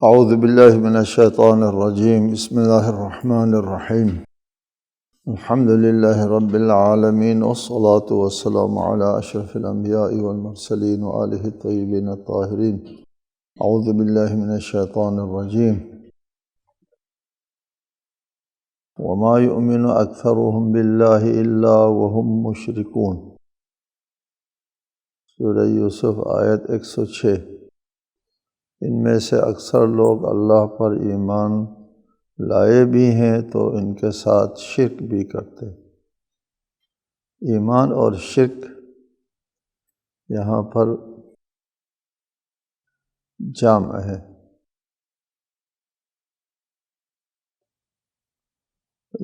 اعوذ باللہ من الشیطان الرجیم بسم اللہ الرحمن الرحیم الحمد للہ رب العالمین والصلاة والسلام علی اشرف الانبیاء والمرسلین وآلہ الطیبین الطاہرین اعوذ باللہ من الشیطان الرجیم وما یؤمن اکثرهم باللہ الا وهم مشرکون۔ سورہ یوسف آیت 106۔ ان میں سے اکثر لوگ اللہ پر ایمان لائے بھی ہیں تو ان کے ساتھ شرک بھی کرتے۔ ایمان اور شرک یہاں پر جامع ہے۔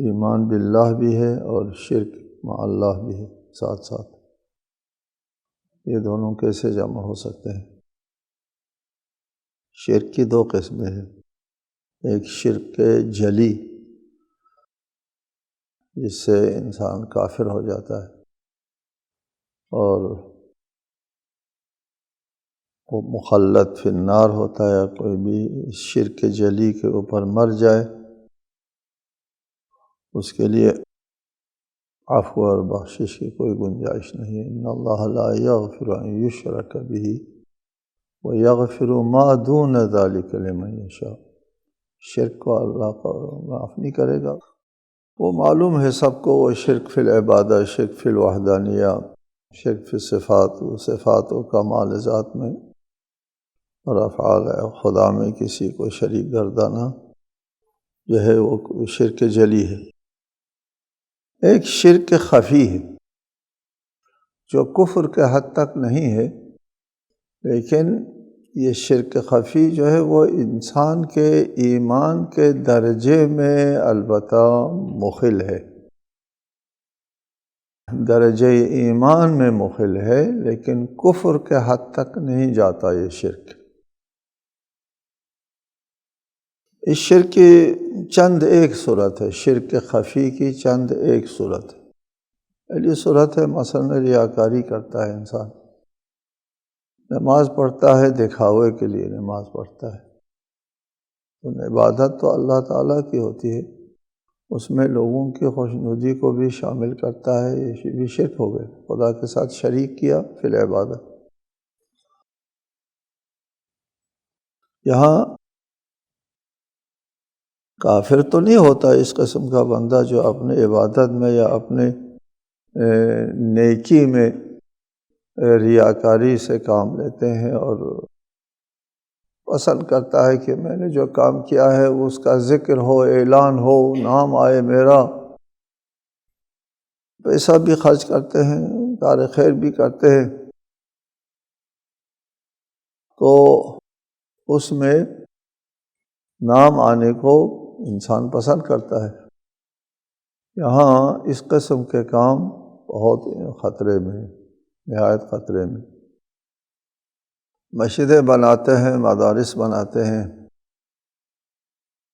ایمان باللہ بھی ہے اور شرک مع اللہ بھی ہے ساتھ ساتھ۔ یہ دونوں کیسے جمع ہو سکتے ہیں؟ شرک کی دو قسمیں ہیں، ایک شرک جلی جس سے انسان کافر ہو جاتا ہے، اور وہ مخلد فی النار ہوتا ہے۔ کوئی بھی شرک جلی کے اوپر مر جائے اس کے لیے عفو اور بخشش کی کوئی گنجائش نہیں ہے۔ ان اللہ لا یغفر ان یشرک بہ وَيَغْفِرُ مَا دُونَ ذَلِكَ لِمَن یشاء۔ شرک کو اللہ کو معاف نہیں کرے گا۔ وہ معلوم ہے سب کو، وہ شرک فی العبادہ، شرک فی الوحدانیہ، شرک فی الصفات، صفات و کمال ذات میں اور افعال خدا میں کسی کو شریک گردانا جو ہے وہ شرک جلی ہے۔ ایک شرک خفی ہے جو کفر کے حد تک نہیں ہے، لیکن یہ شرک خفی جو ہے وہ انسان کے ایمان کے درجے میں البتہ مخل ہے، درجہ ایمان میں مخل ہے، لیکن کفر کے حد تک نہیں جاتا یہ شرک۔ اس شرک کی چند ایک صورت ہے، شرک خفی کی چند ایک صورت ہے۔ پہلی صورت ہے مثلا ریاکاری کرتا ہے انسان، نماز پڑھتا ہے دکھاوے کے لیے نماز پڑھتا ہے، تو عبادت تو اللہ تعالیٰ کی ہوتی ہے، اس میں لوگوں کی خوشنودی کو بھی شامل کرتا ہے، یہ بھی شرک ہو گئے، خدا کے ساتھ شریک کیا فی العبادت۔ یہاں کافر تو نہیں ہوتا اس قسم کا بندہ جو اپنے عبادت میں یا اپنے نیکی میں ریاکاری سے کام لیتے ہیں اور پسند کرتا ہے کہ میں نے جو کام کیا ہے اس کا ذکر ہو، اعلان ہو، نام آئے میرا، پیسہ بھی خرچ کرتے ہیں، کار خیر بھی کرتے ہیں، تو اس میں نام آنے کو انسان پسند کرتا ہے۔ یہاں اس قسم کے کام بہت خطرے میں ہیں، نہایت خطرے میں۔ مسجدیں بناتے ہیں، مدارس بناتے ہیں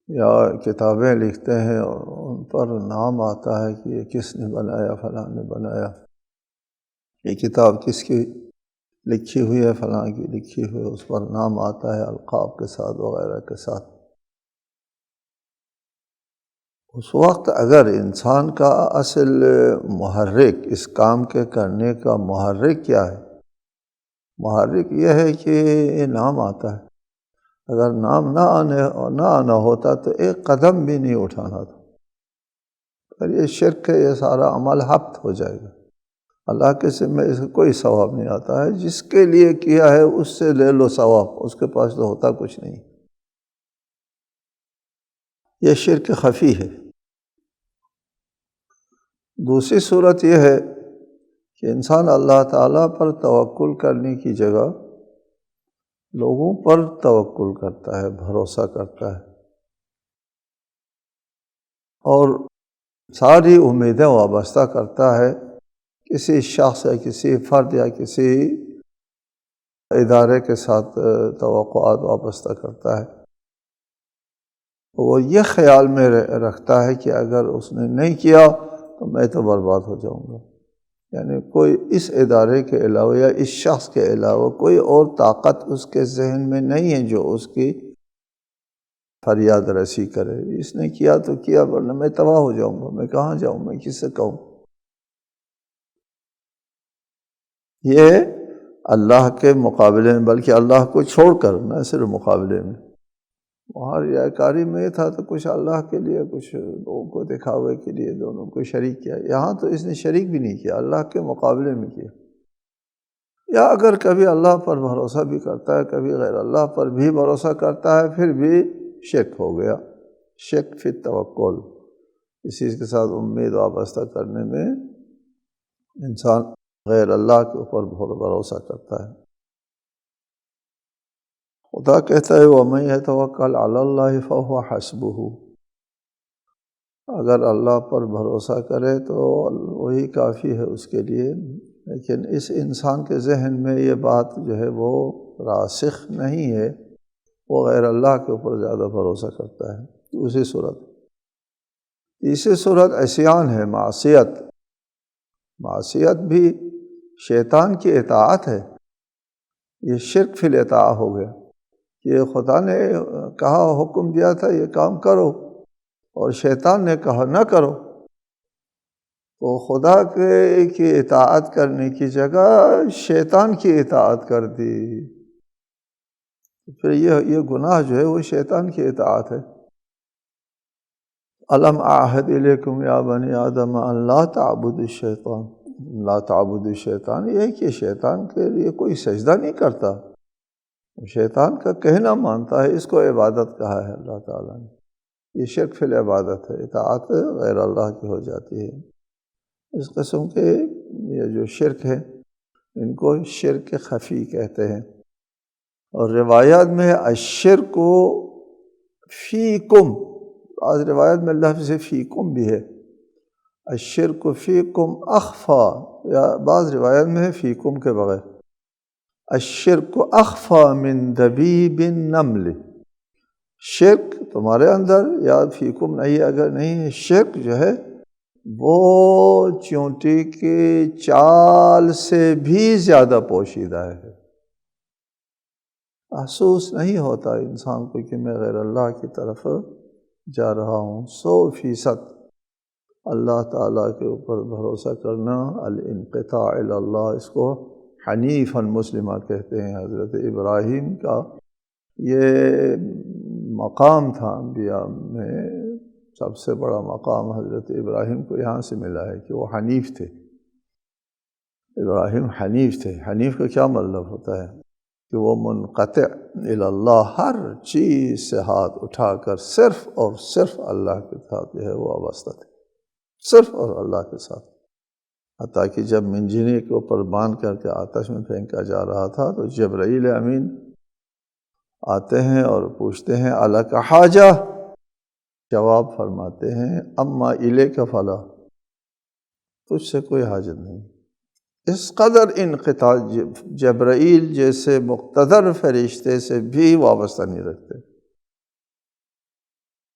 یا کتابیں لکھتے ہیں اور ان پر نام آتا ہے کہ یہ کس نے بنایا، فلاں نے بنایا، یہ کتاب کس کی لکھی ہوئی ہے، فلاں کی لکھی ہوئی ہے، اس پر نام آتا ہے القاب کے ساتھ وغیرہ کے ساتھ۔ اس وقت اگر انسان کا اصل محرک اس کام کے کرنے کا محرک کیا ہے؟ محرک یہ ہے کہ یہ نام آتا ہے۔ اگر نام نہ آنا ہوتا تو ایک قدم بھی نہیں اٹھانا تھا۔ پر یہ شرک ہے، یہ سارا عمل حبط ہو جائے گا، اللہ کے ذمہ اس کا کوئی ثواب نہیں آتا ہے۔ جس کے لیے کیا ہے اس سے لے لو ثواب، اس کے پاس تو ہوتا کچھ نہیں۔ یہ شرک خفی ہے۔ دوسری صورت یہ ہے کہ انسان اللہ تعالیٰ پر توکل کرنے کی جگہ لوگوں پر توکل کرتا ہے، بھروسہ کرتا ہے، اور ساری امیدیں وابستہ کرتا ہے کسی شخص یا کسی فرد یا کسی ادارے کے ساتھ توقعات وابستہ کرتا ہے۔ وہ یہ خیال میں رکھتا ہے کہ اگر اس نے نہیں کیا تو میں تو برباد ہو جاؤں گا، یعنی کوئی اس ادارے کے علاوہ یا اس شخص کے علاوہ کوئی اور طاقت اس کے ذہن میں نہیں ہے جو اس کی فریاد رسی کرے، اس نے کیا تو کیا ورنہ میں تباہ ہو جاؤں گا، میں کہاں جاؤں، میں کس سے کہوں۔ یہ اللہ کے مقابلے میں، بلکہ اللہ کو چھوڑ کر، نہ صرف مقابلے میں، وہاں ریاکاری میں یہ تھا تو کچھ اللہ کے لیے، کچھ لوگوں کو دکھاوے کے لیے دونوں کو شریک کیا۔ یہاں تو اس نے شریک بھی نہیں کیا، اللہ کے مقابلے میں کیا۔ یا اگر کبھی اللہ پر بھروسہ بھی کرتا ہے، کبھی غیر اللہ پر بھی بھروسہ کرتا ہے، پھر بھی شرک ہو گیا، شرک فی التوکل۔ اس چیز کے ساتھ امید وابستہ کرنے میں انسان غیر اللہ کے اوپر بھروسہ کرتا ہے۔ خدا کہتا ہے وَمَن يَتَوَکَّلْ عَلَى اللَّهِ فَهُوَ حَسْبُهُ، اگر اللہ پر بھروسہ کرے تو وہی کافی ہے اس کے لیے۔ لیکن اس انسان کے ذہن میں یہ بات جو ہے وہ راسخ نہیں ہے، وہ غیر اللہ کے اوپر زیادہ بھروسہ کرتا ہے۔ دوسری صورت، تیسری صورت عصیان ہے، معصیت۔ معصیت بھی شیطان کی اطاعت ہے، یہ شرک فی الاطاعہ ہو گیا کہ خدا نے کہا، حکم دیا تھا یہ کام کرو، اور شیطان نے کہا نہ کرو، تو خدا کی اطاعت کرنے کی جگہ شیطان کی اطاعت کر دی، پھر یہ گناہ جو ہے وہ شیطان کی اطاعت ہے۔ الم اعہد الیکم یا بنی آدم ان لا تعبدوا الشیطان، لا تعبدوا الشیطان، یہ ہے کہ شیطان کے لیے کوئی سجدہ نہیں کرتا، شیطان کا کہنا مانتا ہے، اس کو عبادت کہا ہے اللہ تعالیٰ نے۔ یہ شرک فی العبادت ہے، اطاعت غیر اللہ کی ہو جاتی ہے۔ اس قسم کے یہ جو شرک ہے ان کو شرک خفی کہتے ہیں۔ اور روایات میں الشرک فیکم، بعض روایت میں لفظ فیکم بھی ہے، الشرک فیکم اخفا، یا بعض روایت میں ہے فیکم کے بغیر، الشرک اخفا من دبیب النمل، شرک تمہارے اندر یا فیکم نہیں، اگر نہیں ہے، شرک جو ہے وہ چیونٹی کی چال سے بھی زیادہ پوشیدہ ہے، محسوس نہیں ہوتا انسان کو کہ میں غیر اللہ کی طرف جا رہا ہوں۔ 100% اللہ تعالیٰ کے اوپر بھروسہ کرنا، الانقطاع الی اللہ، اس کو حنیفا مسلمہ کہتے ہیں۔ حضرت ابراہیم کا یہ مقام تھا انبیاء میں، سب سے بڑا مقام حضرت ابراہیم کو یہاں سے ملا ہے کہ وہ حنیف تھے۔ ابراہیم حنیف تھے۔ حنیف کا کیا مطلب ہوتا ہے کہ وہ منقطع الی اللہ، ہر چیز سے ہاتھ اٹھا کر صرف اور صرف اللہ کے ساتھ جو ہے وہ وابستہ تھے، صرف اور اللہ کے ساتھ۔ حتیٰ کہ جب منجنی کے اوپر باندھ کر کے آتش میں پھینکا جا رہا تھا تو جبرائیل امین آتے ہیں اور پوچھتے ہیں اَلَکَ حاجہ، جواب فرماتے ہیں اما الیک فلا، تجھ سے کوئی حاجت نہیں۔ اس قدر انقطاع جبرائیل جیسے مقتدر فرشتے سے بھی وابستہ نہیں رکھتے،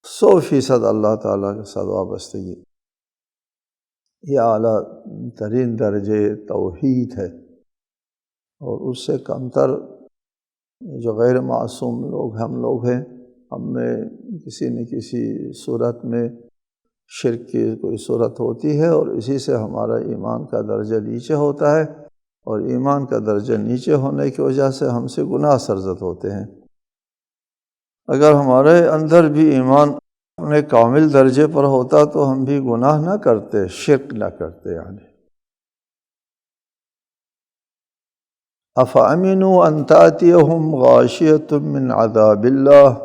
100% اللہ تعالیٰ کے ساتھ وابستگی۔ یہ اعلیٰ ترین درجے توحید ہے، اور اس سے کمتر جو غیر معصوم لوگ ہم لوگ ہیں، ہم میں کسی نہ کسی صورت میں شرک کی کوئی صورت ہوتی ہے، اور اسی سے ہمارا ایمان کا درجہ نیچے ہوتا ہے، اور ایمان کا درجہ نیچے ہونے کی وجہ سے ہم سے گناہ سرزد ہوتے ہیں۔ اگر ہمارے اندر بھی ایمان اپنے کامل درجے پر ہوتا تو ہم بھی گناہ نہ کرتے، شرک نہ کرتے۔ یعنی افامنوا ان تأتیہم غاشیۃ من عذاب اللہ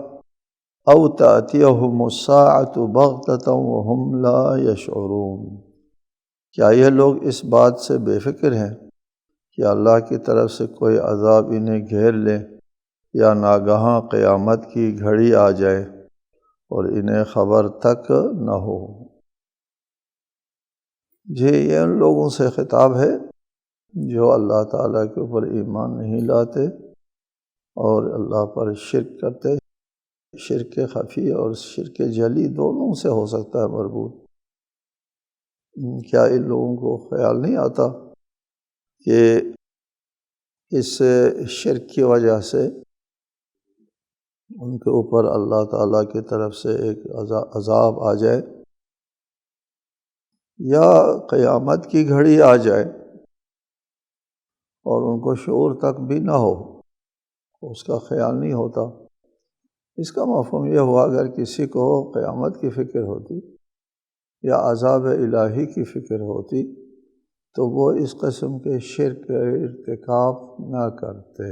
او تأتیہم الساعۃ بغتۃ وہم لا یشعرون، کیا یہ لوگ اس بات سے بے فکر ہیں کہ اللہ کی طرف سے کوئی عذاب انہیں گھیر لے، یا ناگہاں قیامت کی گھڑی آ جائے اور انہیں خبر تک نہ ہو۔ جی، یہ ان لوگوں سے خطاب ہے جو اللہ تعالیٰ کے اوپر ایمان نہیں لاتے اور اللہ پر شرک کرتے۔ شرک خفی اور شرک جلی دونوں سے ہو سکتا ہے مربوط۔ کیا ان لوگوں کو خیال نہیں آتا کہ اس شرک کی وجہ سے ان کے اوپر اللہ تعالیٰ کی طرف سے ایک عذاب آ جائے یا قیامت کی گھڑی آ جائے اور ان کو شعور تک بھی نہ ہو، اس کا خیال نہیں ہوتا۔ اس کا مفہوم یہ ہوا اگر کسی کو قیامت کی فکر ہوتی یا عذاب الہی کی فکر ہوتی تو وہ اس قسم کے شرک کا ارتکاب نہ کرتے۔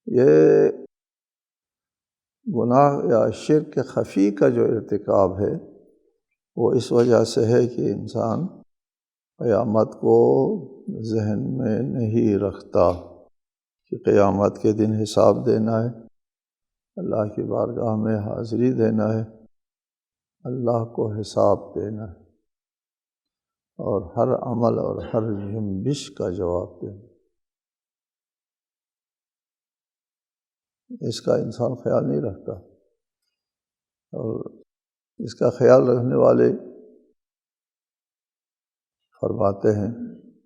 یہ گناہ یا شرک خفی کا جو ارتکاب ہے وہ اس وجہ سے ہے کہ انسان قیامت کو ذہن میں نہیں رکھتا کہ قیامت کے دن حساب دینا ہے، اللہ کی بارگاہ میں حاضری دینا ہے، اللہ کو حساب دینا ہے اور ہر عمل اور ہر جنبش کا جواب دینا۔ اس کا انسان خیال نہیں رکھتا، اور اس کا خیال رکھنے والے فرماتے ہیں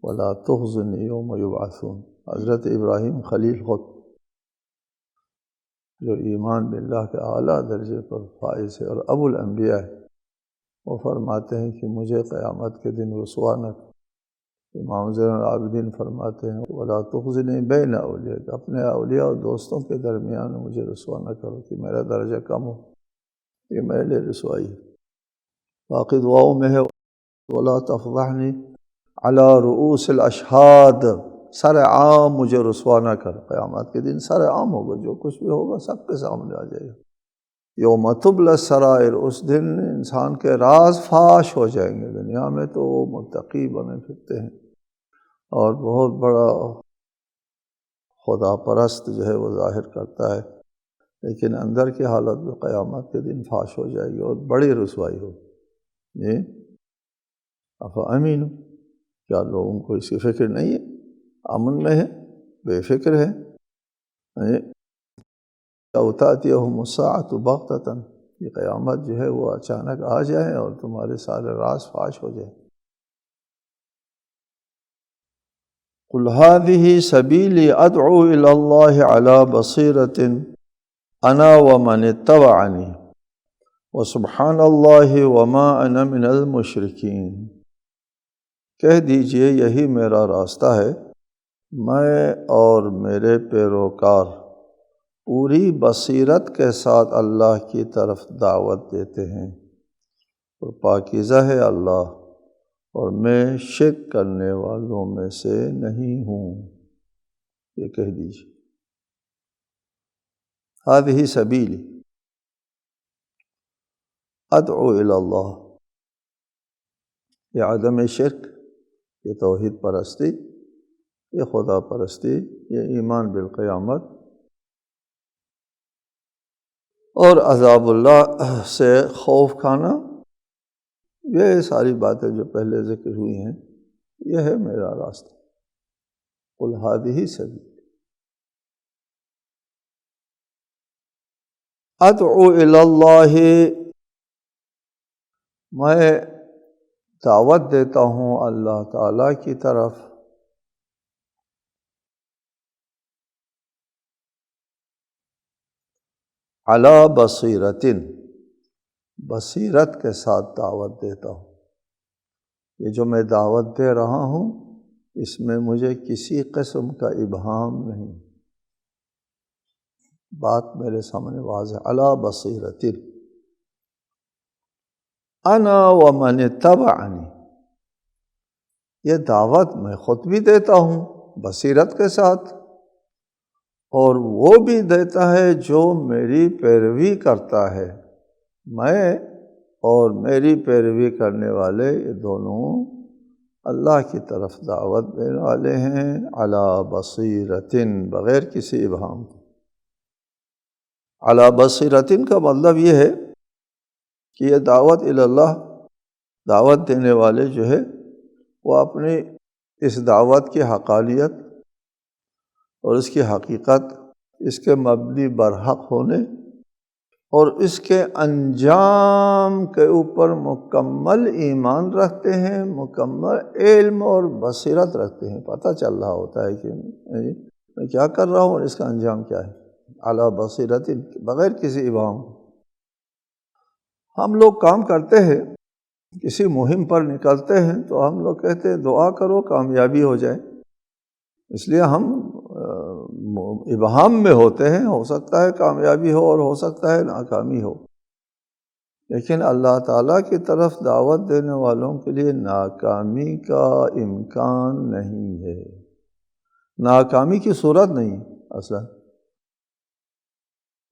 وَلَا تُخْزِنِي يَوْمَ يُبْعَثُونَ۔ حضرت ابراہیم خلیل خود جو ایمان باللہ کے اعلیٰ درجے پر فائز ہے اور ابو الانبیاء ہے، وہ فرماتے ہیں کہ مجھے قیامت کے دن رسوا نہ کر۔ امام زین العابدین فرماتے ہیں وَلَا تُخْزِنِي بَيْنَ أَوْلِيَائِكَ، اپنے اولیاء اور دوستوں کے درمیان مجھے رسوا نہ کرو کہ میرا درجہ کم ہو، یہ میرے لیے رسوائی ہے۔ باقی دعاؤں میں ہے وَلَا تَفْضَحْنِي عَلَىٰ رُؤُوسِ الْأَشْهَادِ، سر عام مجھے رسوا نہ کر۔ قیامت کے دن سر عام ہوگا، جو کچھ بھی ہوگا سب کے سامنے آ جائے گا۔ یوم تبلی السرائر، اس دن انسان کے راز فاش ہو جائیں گے۔ دنیا میں تو وہ متقی بنے پھرتے ہیں اور بہت بڑا خدا پرست جو ہے وہ ظاہر کرتا ہے، لیکن اندر کی حالت میں قیامت کے دن فاش ہو جائے گی اور بڑی رسوائی ہوگی۔ افامین، کیا لوگوں کو اس کی فکر نہیں ہے؟ امن میں ہے، بے فکر ہے۔ أَوْ تَأْتِيَهُمُ السَّاعَةُ بَغْتَةً، یہ قیامت جو ہے وہ اچانک آ جائے اور تمہارے سارے راز فاش ہو جائے۔ قُلْ هَٰذِهِ سَبِيلِي أَدْعُو إِلَى اللَّهِ عَلَىٰ بَصِيرَةٍ أَنَا وَمَنِ اتَّبَعَنِي وَسُبْحَانَ اللَّهِ وَمَا أَنَا مِنَ الْمُشْرِكِينَ۔ کہہ دیجئے یہی میرا راستہ ہے، میں اور میرے پیروکار پوری بصیرت کے ساتھ اللہ کی طرف دعوت دیتے ہیں، اور پاکیزہ ہے اللہ اور میں شرک کرنے والوں میں سے نہیں ہوں۔ یہ کہہ دیجئے هذه سبیلی ادعو الی اللہ، یہ عدم شرک، یہ توحید پرستی، یہ خدا پرستی، یہ ایمان بالقیامت اور عذاب اللہ سے خوف کھانا، یہ ساری باتیں جو پہلے ذکر ہوئی ہیں، یہ ہے میرا راستہ۔ قل هذه سبیل ادعو الی اللہ، میں دعوت دیتا ہوں اللہ تعالیٰ کی طرف، علی بصیرۃ، بصیرت کے ساتھ دعوت دیتا ہوں۔ یہ جو میں دعوت دے رہا ہوں اس میں مجھے کسی قسم کا ابہام نہیں، بات میرے سامنے واضح، علی بصیرۃ انا ومن اتبعنی، یہ دعوت میں خود بھی دیتا ہوں بصیرت کے ساتھ، اور وہ بھی دیتا ہے جو میری پیروی کرتا ہے۔ میں اور میری پیروی کرنے والے یہ دونوں اللہ کی طرف دعوت دینے والے ہیں، علی بصیرۃ، بغیر کسی ابہام کے۔ علی بصیرۃ کا مطلب یہ ہے کہ یہ دعوت الی اللہ، دعوت دینے والے جو ہے وہ اپنی اس دعوت کی حقانیت اور اس کی حقیقت، اس کے مبنی برحق ہونے اور اس کے انجام کے اوپر مکمل ایمان رکھتے ہیں، مکمل علم اور بصیرت رکھتے ہیں۔ پتہ چل رہا ہوتا ہے کہ میں کیا کر رہا ہوں اور اس کا انجام کیا ہے، علی بصیرت، بغیر کسی ابہام۔ ہم لوگ کام کرتے ہیں، کسی مہم پر نکلتے ہیں تو ہم لوگ کہتے ہیں دعا کرو کامیابی ہو جائے، اس لیے ہم ابہام میں ہوتے ہیں، ہو سکتا ہے کامیابی ہو اور ہو سکتا ہے ناکامی ہو، لیکن اللہ تعالیٰ کی طرف دعوت دینے والوں کے لیے ناکامی کا امکان نہیں ہے، ناکامی کی صورت نہیں اصلا۔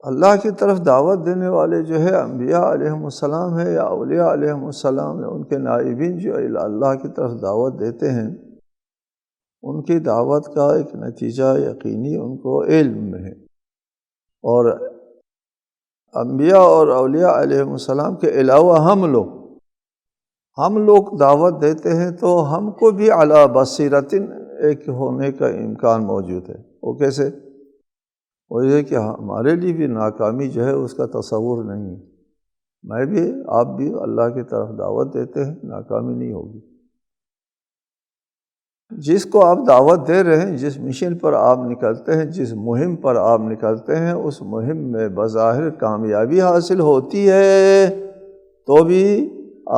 اللہ کی طرف دعوت دینے والے جو ہے انبیاء علیہم السلام ہے یا اولیاء علیہم السلام ہے، ان کے نائبین جو اللہ کی طرف دعوت دیتے ہیں، ان کی دعوت کا ایک نتیجہ یقینی ان کو علم میں ہے۔ اور انبیاء اور اولیاء علیہم السلام کے علاوہ ہم لوگ دعوت دیتے ہیں تو ہم کو بھی علی بصیرت ایک ہونے کا امکان موجود ہے۔ وہ کیسے؟ وہ یہ کہ ہمارے لیے بھی ناکامی جو ہے اس کا تصور نہیں ہے، میں بھی آپ بھی اللہ کی طرف دعوت دیتے ہیں، ناکامی نہیں ہوگی۔ جس کو آپ دعوت دے رہے ہیں، جس مشن پر آپ نکلتے ہیں، جس مہم پر آپ نکلتے ہیں، اس مہم میں بظاہر کامیابی حاصل ہوتی ہے تو بھی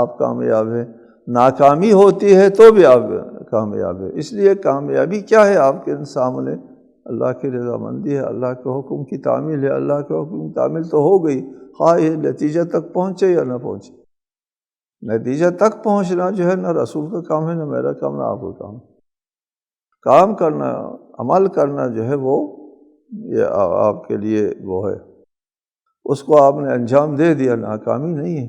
آپ کامیاب ہیں، ناکامی ہوتی ہے تو بھی آپ کامیاب ہیں۔ اس لیے کامیابی کیا ہے آپ کے سامنے؟ اللہ کی رضامندی ہے، اللہ کے حکم کی تعمیل ہے۔ اللہ کے حکم کی تعمیل تو ہو گئی، خواہ یہ نتیجہ تک پہنچے یا نہ پہنچے۔ نتیجہ تک پہنچنا جو ہے نہ رسول کا کام ہے، نہ میرا کام، نہ آپ کا کام۔ کام کرنا، عمل کرنا جو ہے وہ یہ آپ کے لیے وہ ہے، اس کو آپ نے انجام دے دیا، ناکامی نہیں ہے۔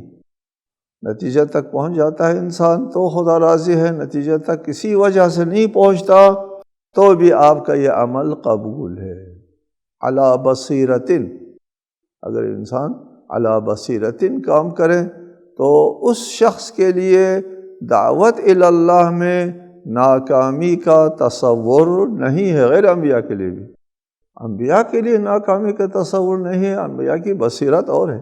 نتیجہ تک پہنچ جاتا ہے انسان تو خدا راضی ہے، نتیجہ تک کسی وجہ سے نہیں پہنچتا تو بھی آپ کا یہ عمل قبول ہے۔ علی بصیرت، اگر انسان علی بصیرت کام کرے تو اس شخص کے لیے دعوت الی اللہ میں ناکامی کا تصور نہیں ہے، غیر انبیاء کے لیے بھی۔ انبیاء کے لیے ناکامی کا تصور نہیں ہے، انبیاء کی بصیرت اور ہے۔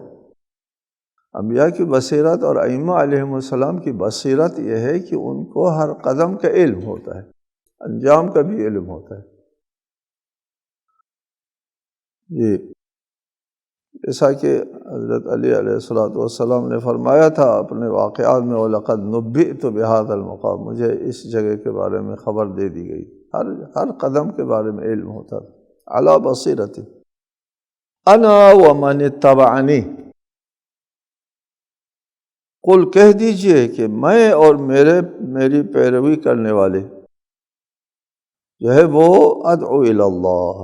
انبیاء کی بصیرت اور ائمہ علیہم السلام کی بصیرت یہ ہے کہ ان کو ہر قدم کا علم ہوتا ہے، انجام کا بھی علم ہوتا ہے۔ جی، جیسا کہ حضرت علی علیہ السلام نے فرمایا تھا اپنے واقعات میں، وَلَقَدْ نُبِّئْتُ بِهَذَا الْمَقَامِ، مجھے اس جگہ کے بارے میں خبر دے دی گئی، ہر قدم کے بارے میں علم ہوتا تھا۔ علی بصیرت انا ومن اتبعنی، قل کہہ دیجئے کہ میں اور میری پیروی کرنے والے جو ہے وہ ادعو الی اللہ،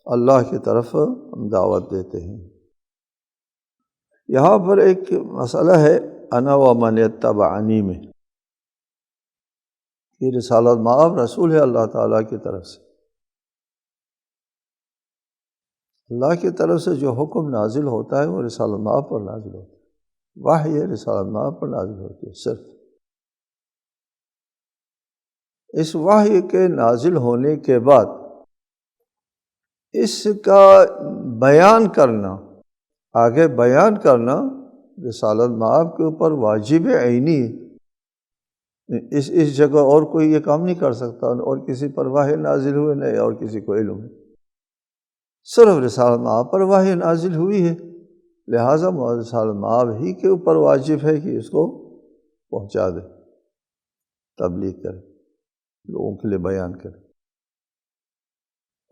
اللہ کی طرف ہم دعوت دیتے ہیں۔ یہاں پر ایک مسئلہ ہے انا ومن اتبعنی میں، یہ رسالت مآب رسول ہے اللہ تعالیٰ کی طرف سے۔ اللہ کی طرف سے جو حکم نازل ہوتا ہے وہ رسالت مآب پر نازل ہوتا ہے، وحی رسالت مآب پر نازل ہوتی ہے صرف۔ اس وحی کے نازل ہونے کے بعد اس کا بیان کرنا، آگے بیان کرنا رسالت مآب کے اوپر واجب عینی ہے۔ اس جگہ اور کوئی یہ کام نہیں کر سکتا، اور کسی پر وحی نازل ہوئے نہیں اور کسی کو علم ہے، صرف رسالت مآب پر وحی نازل ہوئی ہے، لہٰذا رسالت مآب ہی کے اوپر واجب ہے کہ اس کو پہنچا دے، تبلیغ کرے، لوگوں کے لیے بیان کرے۔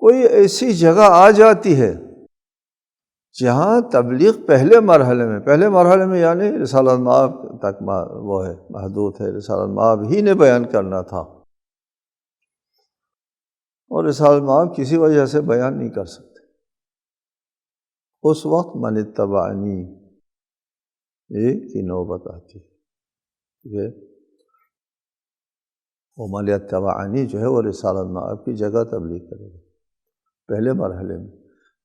کوئی ایسی جگہ آ جاتی ہے جہاں تبلیغ پہلے مرحلے میں یعنی رسالت مآب تک وہ ہے، محدود ہے، رسالت مآب ہی نے بیان کرنا تھا، اور رسالت مآب کسی وجہ سے بیان نہیں کر سکتے، اس وقت من اتبعنی کی نوبت آتی ہے۔ وہ من اتبعنی جو ہے وہ رسالت مآب کی جگہ تبلیغ کرے گا پہلے مرحلے میں۔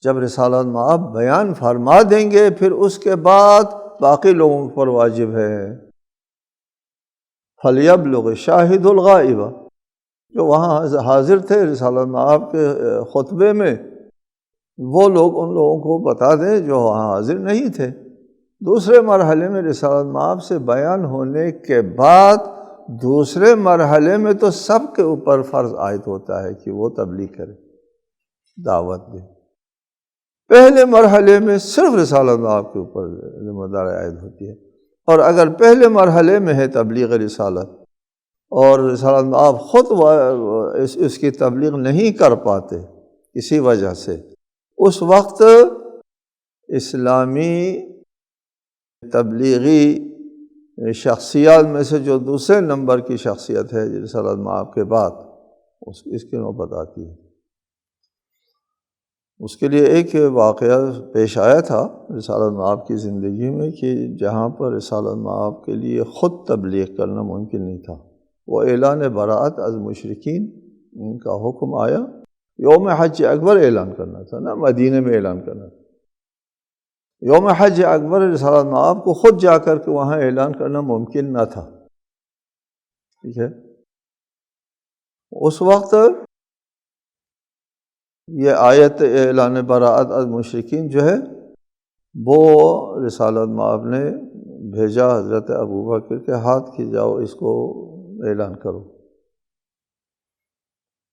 جب رسالت مآب بیان فرما دیں گے پھر اس کے بعد باقی لوگوں پر واجب ہے۔ فَلْيَبْلُغِ الشَّاهِدُ الْغَائِبَ، جو وہاں حاضر تھے رسالت مآب کے خطبے میں، وہ لوگ ان لوگوں کو بتا دیں جو وہاں حاضر نہیں تھے۔ دوسرے مرحلے میں رسالت مآب سے بیان ہونے کے بعد دوسرے مرحلے میں تو سب کے اوپر فرض عائد ہوتا ہے کہ وہ تبلیغ کرے، دعوت دے۔ پہلے مرحلے میں صرف رسالت مآب کے اوپر ذمہ داری عائد ہوتی ہے، اور اگر پہلے مرحلے میں ہے تبلیغ رسالت اور رسالت مآب خود اس کی تبلیغ نہیں کر پاتے کسی وجہ سے، اس وقت اسلامی تبلیغی شخصیات میں سے جو دوسرے نمبر کی شخصیت ہے رسالت مآب کے بعد، اس کی نوبت آتی ہے۔ اس کے لیے ایک واقعہ پیش آیا تھا رسالت مآب کی زندگی میں کہ جہاں پر رسالت مآب کے لیے خود تبلیغ کرنا ممکن نہیں تھا، وہ اعلان براءت از مشرکین ان کا حکم آیا، یوم حج اکبر اعلان کرنا تھا نا، مدینے میں اعلان کرنا تھا۔ یوم حج اکبر رسالت مآب کو خود جا کر کے وہاں اعلان کرنا ممکن نہ تھا، ٹھیک ہے۔ اس وقت یہ آیت اعلان براءت از مشرکین جو ہے وہ رسالت مآب نے بھیجا حضرت ابوبکر کے ہاتھ کہ جاؤ اس کو اعلان کرو،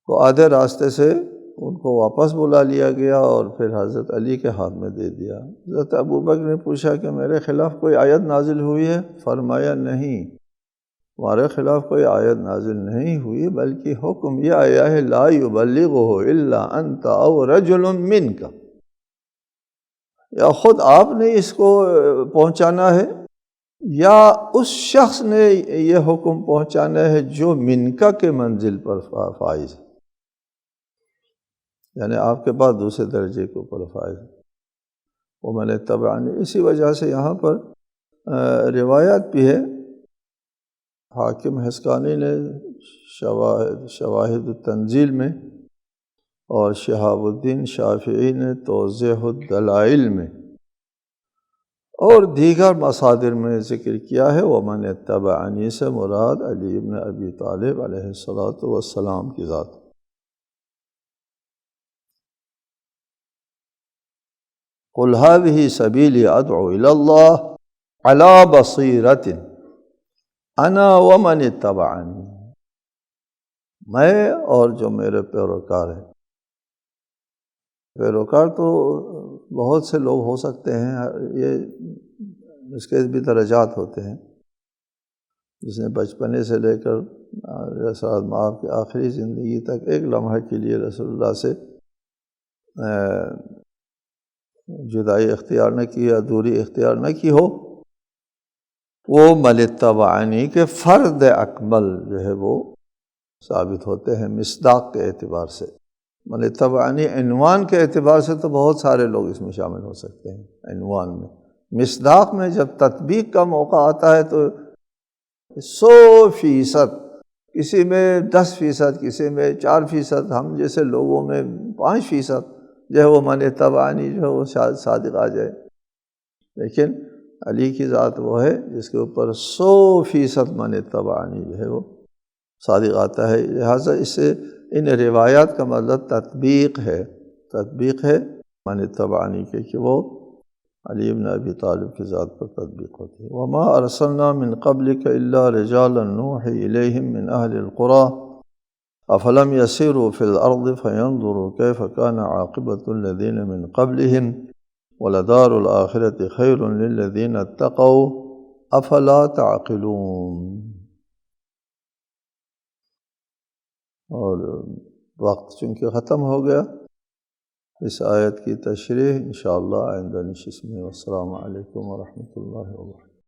تو آدھے راستے سے ان کو واپس بلا لیا گیا اور پھر حضرت علی کے ہاتھ میں دے دیا۔ حضرت ابوبکر نے پوچھا کہ میرے خلاف کوئی آیت نازل ہوئی ہے؟ فرمایا نہیں، ہمارے خلاف کوئی آیت نازل نہیں ہوئی، بلکہ حکم یہ آیا ہے لا یبلغہ الا انت او رجل منک، یا خود آپ نے اس کو پہنچانا ہے یا اس شخص نے یہ حکم پہنچانا ہے جو منکا کے منزل پر فائز ہے، یعنی آپ کے بعد دوسرے درجے کے اوپر فائز ہے۔ ومن اتبعنی، اسی وجہ سے یہاں پر روایات بھی ہے، حاکم حسقانی نے شواہد التنزیل میں اور شہاب الدین شافعی نے توضیح الدلائل میں اور دیگر مصادر میں ذکر کیا ہے ومن اتبعنی سے مراد علی ابن ابی طالب علیہ الصلاۃ والسلام کی ذات۔ قل هذه سبیلی ادعو الی اللہ علی بصیرۃ انا ومن اتبعنی، میں اور جو میرے پیروکار ہیں۔ پیروکار تو بہت سے لوگ ہو سکتے ہیں، یہ اس کے بھی درجات ہوتے ہیں، جس نے بچپنے سے لے کر رسالت مآب کی آخری زندگی تک ایک لمحہ کے لیے رسول اللہ سے جدائی اختیار نہ کی یا دوری اختیار نہ کی ہو، وہ من اتبعنی کے فرد اکمل جو ہے وہ ثابت ہوتے ہیں مصداق کے اعتبار سے۔ من اتبعنی عنوان کے اعتبار سے تو بہت سارے لوگ اس میں شامل ہو سکتے ہیں عنوان میں، مصداق میں جب تطبیق کا موقع آتا ہے تو 100%، کسی میں 10%، کسی میں 4%، ہم جیسے لوگوں میں 5% جو ہے وہ من اتبعنی جو ہے وہ صادق آ جائے، لیکن علی کی ذات وہ ہے جس کے اوپر 100% من اتبعنی جو ہے وہ صادق آتا ہے۔ لہٰذا اس سے ان روایات کا مطلب تطبیق ہے من اتبعنی کے، کہ وہ علی بن ابی طالب کی ذات پر تطبیق ہوتی ہے۔ وما ارسلنا من قبلک الا رجالا نوحی الیہم من اہل القری افلم یسیروا فی الارض فینظروا کیف کان عاقبۃ الذین من قبلہم ولدار الآخرۃ خیر للذین اتقوا افلا تعقلون۔ اور وقت چونکہ ختم ہو گیا، اس آیت کی تشریح انشاءاللہ آئندہ نشست میں۔ والسلام علیکم ورحمۃ اللہ وبرکاتہ۔